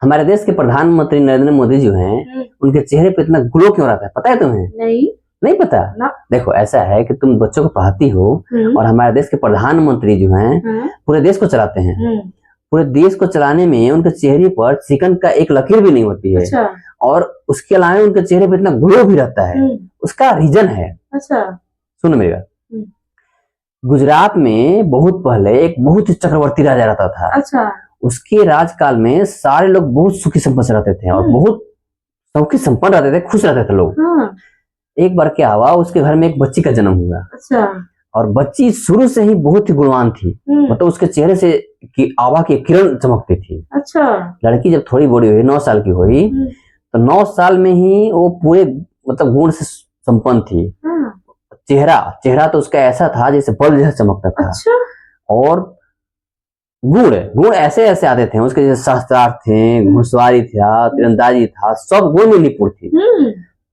हमारे देश के प्रधानमंत्री नरेंद्र मोदी जो हैं, उनके चेहरे पे इतना ग्लो क्यों रहता है, पता है तुम्हें? नहीं पता ना? देखो ऐसा है कि तुम बच्चों को पढ़ाती हो और हमारे देश के प्रधानमंत्री जो हैं पूरे देश को चलाते हैं। पूरे देश को चलाने में उनके चेहरे पर चिकन का एक लकीर भी नहीं होती है। अच्छा। और उसके अलावा उनके चेहरे पर इतना ग्लो भी रहता है। उसका रीजन है। अच्छा। सुनो मेरा, गुजरात में बहुत पहले एक बहुत ही चक्रवर्ती राजा रहता था। अच्छा। उसके राजकाल में सारे लोग बहुत सुखी संपन्न रहते थे और बहुत सुखी संपन्न रहते थे, खुश रहते थे लोग। हाँ। एक बार क्या हुआ, उसके घर में एक बच्ची का जन्म हुआ। अच्छा। और बच्ची शुरू से ही बहुत ही गुणवान थी। मतलब उसके चेहरे से आभा की किरण चमकती थी। अच्छा। लड़की जब थोड़ी बड़ी हुई, 9 साल की हुई, तो 9 साल में ही वो पूरे मतलब गुण से संपन्न थी। चेहरा तो उसका ऐसा था जैसे बल्ब जैसा चमकता था। अच्छा। और गुण ऐसे ऐसे आते थे उसके, जैसे शास्त्रार्थ थे, घुड़सवारी था, तीरंदाजी था, सब गुण में निपुण थी।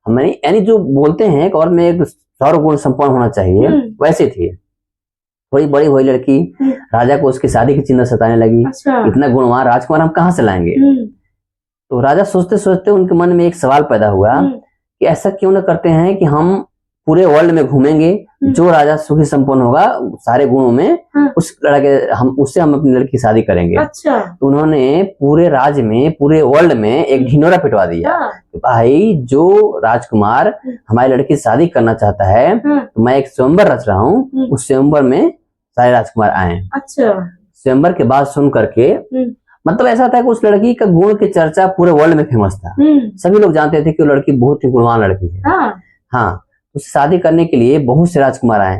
हमें यानी जो बोलते हैं और में एक सर्वगुण संपन्न होना चाहिए, वैसे थी। थोड़ी बड़ी हुई लड़की, राजा को उसकी शादी की चिंता सताने लगी। अच्छा। इतना गुणवान राजकुमार हम कहाँ से लाएंगे? तो राजा सोचते सोचते उनके मन में एक सवाल पैदा हुआ कि ऐसा क्यों न करते हैं कि हम पूरे वर्ल्ड में घूमेंगे, जो राजा सुखी संपन्न होगा सारे गुणों में, उस लड़के हम अपनी लड़की की शादी करेंगे। अच्छा। तो उन्होंने पूरे राज्य में, पूरे वर्ल्ड में एक ढिंढोरा पिटवा दिया। भाई जो राजकुमार हमारी लड़की से शादी करना चाहता है, तो मैं एक स्वयंवर रच रहा हूँ, उस स्वयंवर में सारे राजकुमार आए। अच्छा। स्वयंवर के बाद सुन करके मतलब ऐसा था कि उस लड़की का गुण की चर्चा पूरे वर्ल्ड में फेमस था। सभी लोग जानते थे कि वो लड़की बहुत ही गुणवान लड़की है। हाँ। उससे शादी करने के लिए बहुत से राजकुमार आए।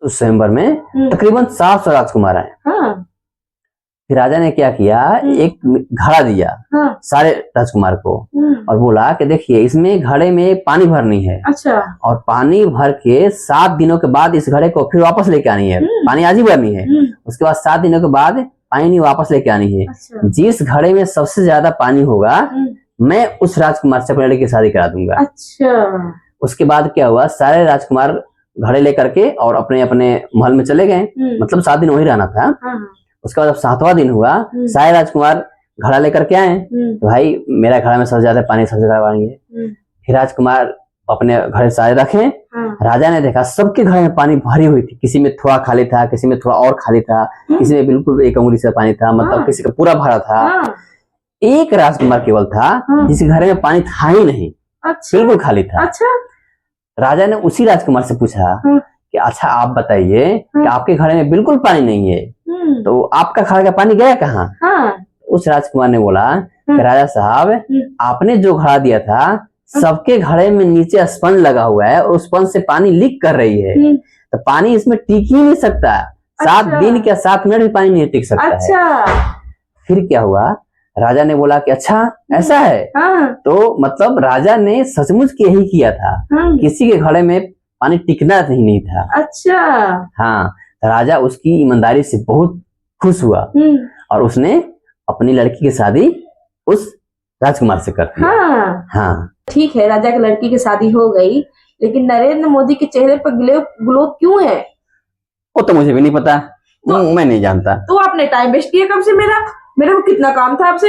उस स्वयंवर में तकरीबन 700 राजकुमार आए। फिर राजा ने क्या किया, एक घड़ा दिया सारे राजकुमार को और बोला कि देखिए इसमें घड़े में पानी भरनी है। अच्छा। और पानी भर के 7 दिनों के बाद इस घड़े को फिर वापस लेके आनी है। पानी आज ही भरनी है, उसके बाद 7 दिनों के बाद पानी वापस लेके आनी है। अच्छा। जिस घड़े में सबसे ज्यादा पानी होगा, मैं उस राजकुमार से अपने लड़की की शादी करा दूंगा। अच्छा। उसके बाद क्या हुआ, सारे राजकुमार घड़े लेकर के और अपने अपने महल में चले गए। मतलब 7 दिन वही रहना था। उसके बाद 7वां दिन हुआ, सारे राजकुमार घड़ा लेकर के आए। तो भाई मेरा घड़ा में सबसे ज्यादा पानी, सबसे ज्यादा पानी है। फिर राजकुमार अपने घड़े सारे रखे। राजा ने देखा सबके घड़े में पानी भरी हुई थी, किसी में थोड़ा खाली था, किसी में थोड़ा और खाली था, किसी में बिल्कुल 1 अंगुली से पानी था, मतलब किसी का पूरा भरा था। एक राजकुमार केवल था जिसके घड़े में पानी था ही नहीं। अच्छा। बिल्कुल खाली था। अच्छा। राजा ने उसी राजकुमार से पूछा कि अच्छा आप बताइए कि आपके घड़े में बिल्कुल पानी नहीं है, तो आपका घड़े का पानी गया कहाँ? उस राजकुमार ने बोला कि राजा साहब, आपने जो घड़ा दिया था सबके घड़े में नीचे स्पंज लगा हुआ है और उस स्पंज से पानी लीक कर रही है, तो पानी इसमें टिक ही नहीं सकता। 7 दिन क्या 7 मिनट भी पानी नहीं टिक सकता है। फिर क्या हुआ, राजा ने बोला कि अच्छा ऐसा है। तो मतलब राजा ने सचमुच के यही किया था। किसी के घड़े में पानी टिकना ही नहीं था। अच्छा। हाँ, राजा उसकी ईमानदारी से बहुत खुश हुआ और उसने अपनी लड़की की शादी उस राजकुमार से कर दी। हाँ। ठीक है, राजा की लड़की की शादी हो गई, लेकिन नरेंद्र मोदी के चेहरे पर ग्लो क्यों है? वो तो मुझे भी नहीं पता। मैं नहीं जानता। तो आपने टाइम वेस्ट किया कब से? मेरा को कितना काम था आपसे।